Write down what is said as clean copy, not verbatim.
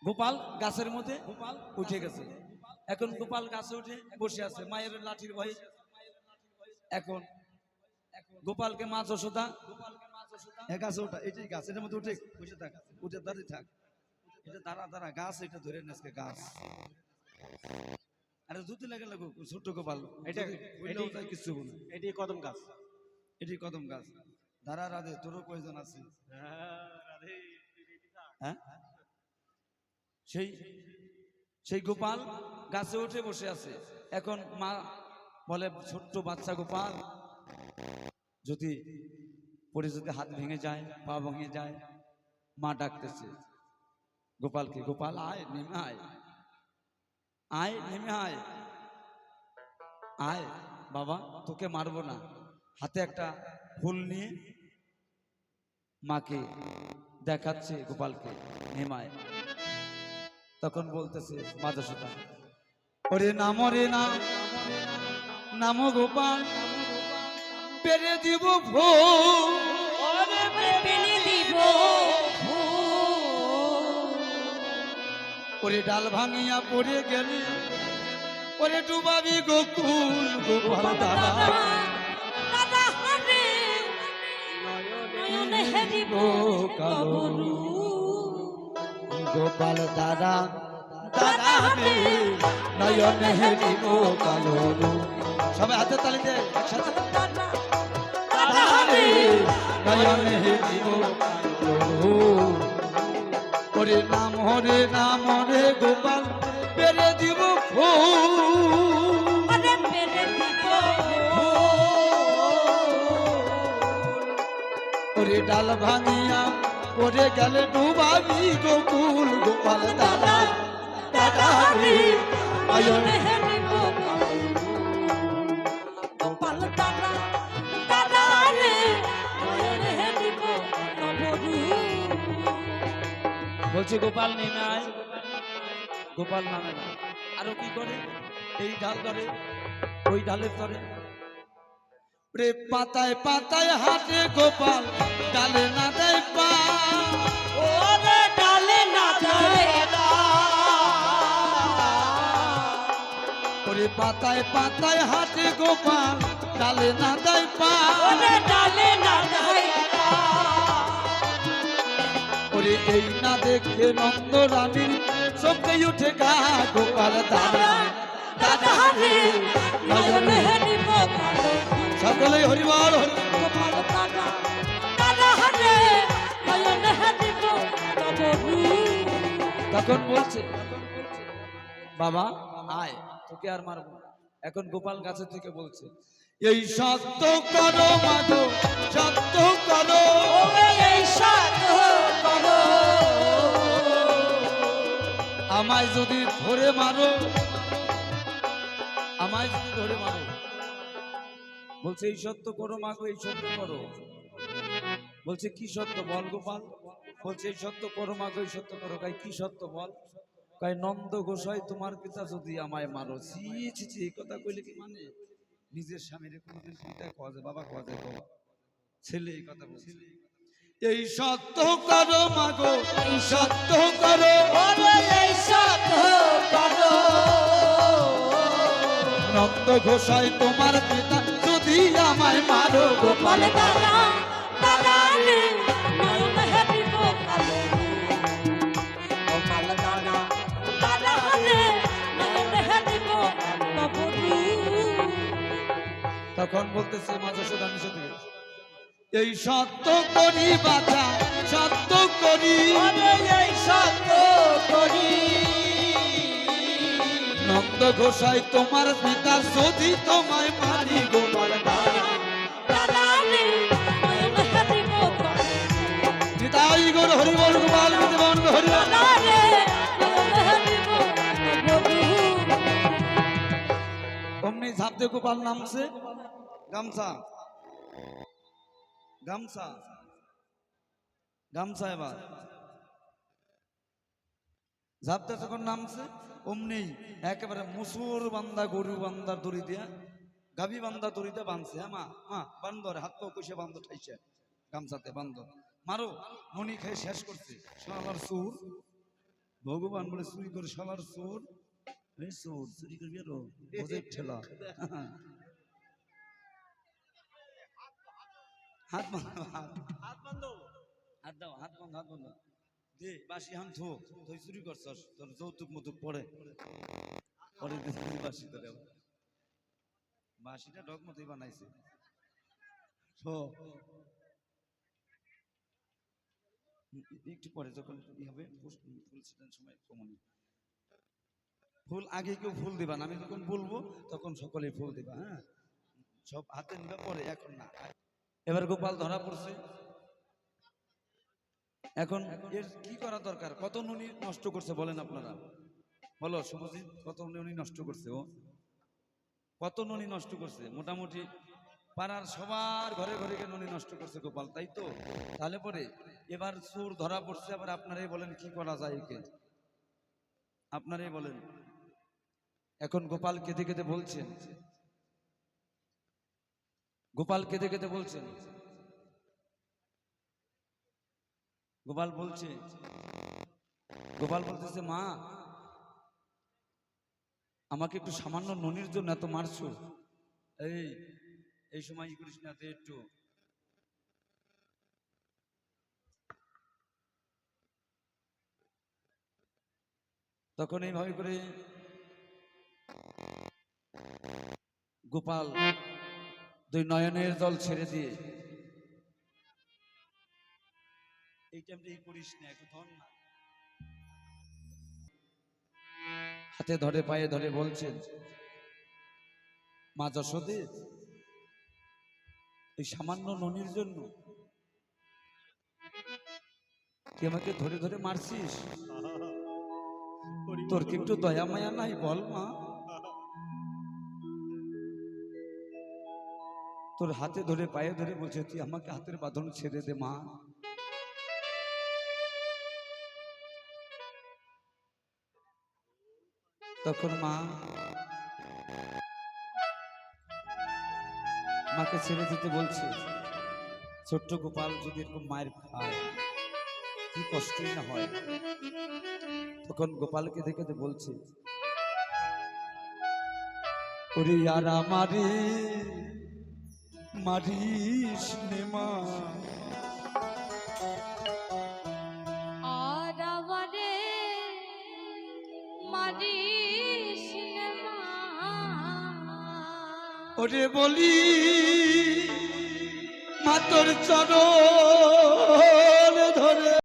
গোপাল গাছের মধ্যে উঠে গেছে। এখন গোপাল গাছে উঠে বসে আছে মায়ের লাঠির ভয়ে। এখন গোপালকে মা যশোদা গাছে ওঠা, এটাই গাছ, এটার মধ্যে উঠে বসে থাক, উঠে দাঁড়িয়ে থাক, এটা দাঁড়া দাঁড়া গাছ, এটা ধরে আজকে গাছ। আরে জুতি লাগে লাগো ছোট্ট গোপাল, এটা কিছু বলে এটি কদম গাছ, এটি কদম গাছ। দাঁড়া রাধে, তোরও প্রয়োজন আছে। হ্যাঁ, সেই সেই গোপাল গাছে উঠে বসে আছে। এখন মা বলে, ছোট্ট বাচ্চা গোপাল, যদি পরে যদি হাত ভেঙে যায়, পা ভেঙে যায়, মা ডাকতেছে গোপালকে, গোপাল আয়, নেমে আয়, আয় নেমে আয়, আয় বাবা, তোকে মারবো না। হাতে একটা ফুল নিয়ে মাকে দেখাচ্ছে গোপালকে, নেমায়। তখন বলতেছে মা যশোদা, ওরে নাম, রে নাম, নাম গোপাল, পেরে দিব ভোর, ওরে ডাল ভাঙিয়া পড়ে গেলে, ওরে ডুবাবি গোকুল গোপাল দাদা, গোপাল দাদা, দাদা রে নয়ন হেরিব কালো। সবাই হাতে তালি দে একসাথে, দাদা রে নয়ন হেরিব কালো। ওরে নাম, হরে নাম, রে গোপাল, পেরে দিব ওরে ডাল ভাঙিয়া পড়ে গেলে ডুবাবি গোকুল গোপাল দাদা, দাদা রে নয়ন হেরিব গোপাল দাদা, দাদা রে নয়ন হেরিব কালো। বলছে গোপাল নেমে আয়, গোপাল নামে না। আরো কি করে, এই ডাল ধরে, ওই ডালের ধরে, রে পাতায় পাতায় হাঁটে গোপাল, ডালে না দেয় পা, ওরে ডালে না দেয় পা, ওরে পাতায় পাতায় হাঁটে গোপাল, ডালে না দেয় পা, ওরে ডালে না দেয় পা। ওরে এই না দেখে নন্দ রানীর চোখে উঠে গা, গোপাল দাদা, দাদা রে নয়ন হেরিব কালো। সকলে হরিবল হরি। গোপাল দাদা, দাদা রে নয়ন হেরিব কালো। তখন বলছে, বাবা আয়, তোকে আর মারবো না। এখন গোপাল গাছের থেকে বলছে, এই সত্য করো মাগো, সত্য করো, এই সত্য করো, আমায় যদি ধরে মারো, আমায় যদি ধরে মারো। বলছে এই সত্য করো মাগো, এই সত্য করো। বলছে কি সত্য বল গোপাল? বলছে এই সত্য করো মাগো, এই সত্য করো। কাই কি সত্য বল? কাই নন্দ গোসাই তোমার পিতা যদি আমায় মারো। ছি ছি ছি, এই কথা কইলে কি মানে? নিজের স্বামীর কোনদিন পিতা খাওয়া যায়, বাবা খাওয়া যায়, বাবা ছেলে এই কথা বলছে। এই সত্য করো মাগো, এই সত্য করো, এই সত্য করো, নন্দ গোসাই তোমার পিতা যদি আমায় মারো। গোপাল দাদা, দাদা রে নয়ন হেরিব কালো। গোপাল দাদা, দাদা রে নয়ন হেরিব কালো। তখন বলতেছে মা যশোদা নিচে থেকে, এই সত্য করি বাধা, সত্য করি, এই সত্য করি, নন্দ গোসাই তোমার পিতা যদি তোমায় মারি। গোপাল দাদা, দাদা রে নয়ন হেরিব কালো। নিতাই গৌর হরি বল গোপাল বিদ্যমান হরি বল। দাদা রে নয়ন হেরিব কালো। অমনি ঝাঁপ দিয়ে গোপাল নামছে, গামছা গামছা গামছা, এবার ঝাপটা যখন নামছে, অমনি একেবারে মুসুর বান্দা গরু বান্দার দড়ি দিয়া, গাভী বান্দা দড়ি দিয়ে বাঁধছে। হ্যাঁ মা, মা বান্দর হাত পা কষে বান্ধ ঠাইছে, গামছাতে বান্ধ, মারো, ননি খেয়ে শেষ করছে। সোনার সুর ভগবান বলে চুরি করে শালার চোর, এই চোর চুরি করবি আরো বোঝের ঠেলা। হাত বাঁধো, হাত দাও, হাত বন্ধ, হাত বন্ধ দে, বাসি হাম থো, তুই চুরি করছস, তোর যৌতুক মতুক পড়ে পরে বাসি ধরে বাসিটা ডগ মতোই বানাইছে। একটু পরে যখন ই হবে ফুল ছিটানোর সময় কমনি, ফুল আগে কেউ ফুল দিবা না, আমি যখন বলবো তখন সকলে ফুল দিবা। হ্যাঁ, সব হাতে নিবা পরে, এখন না। এবার গোপাল ধরা পড়ছে। এখন এর কি করা দরকার? কত নুনি নষ্ট করছে বলেন আপনারা, বলো শুভজিৎ, কত নুনি নষ্ট করছে ও? কত নুনি নষ্ট করছে? মোটামুটি পাড়ার সবার ঘরে ঘরে নুনি নষ্ট করছে গোপাল, তাই তো? তাহলে পরে এবার চোর ধরা পড়ছে, আবার আপনারাই বলেন কি করা যায় একে, আপনারাই বলেন। এখন গোপাল কেঁদে কেঁদে বলছেন, গোপাল কেঁদে কেঁদে বলছেন, গোপাল বলছে, গোপাল বলতেছে মা আমাকে একটু সামান্য নুনির জন্য এত মারছো, এই এই সময় ই করিস না, একটু তখন এইভাবে করে গোপাল দুই নয়নের জল ছেড়ে দিয়ে, এই টাইমটা ই করিস না, একটু ধর না, হাতে ধরে পায়ে ধরে বলছেন মা যশোদে এই সামান্য ননির জন্য তুই আমাকে ধরে ধরে মারছিস, তোর কি একটু দয়া মায়া নাই বল মা? তোর হাতে ধরে পায়ে ধরে বলছে তুই আমাকে হাতের বাঁধন ছেড়ে দে মা। তখন মা মাকে ছেড়ে দিতে বলছে। ছোট্ট গোপাল যদি এরকম মায়ের খায় কি কষ্টই না হয়। তখন গোপালকে দেখে বলছে ওরে আর আমারে মারিস নে মা, আর আমারে মারিস নে মা, ওরে বলি মা তোর চরণ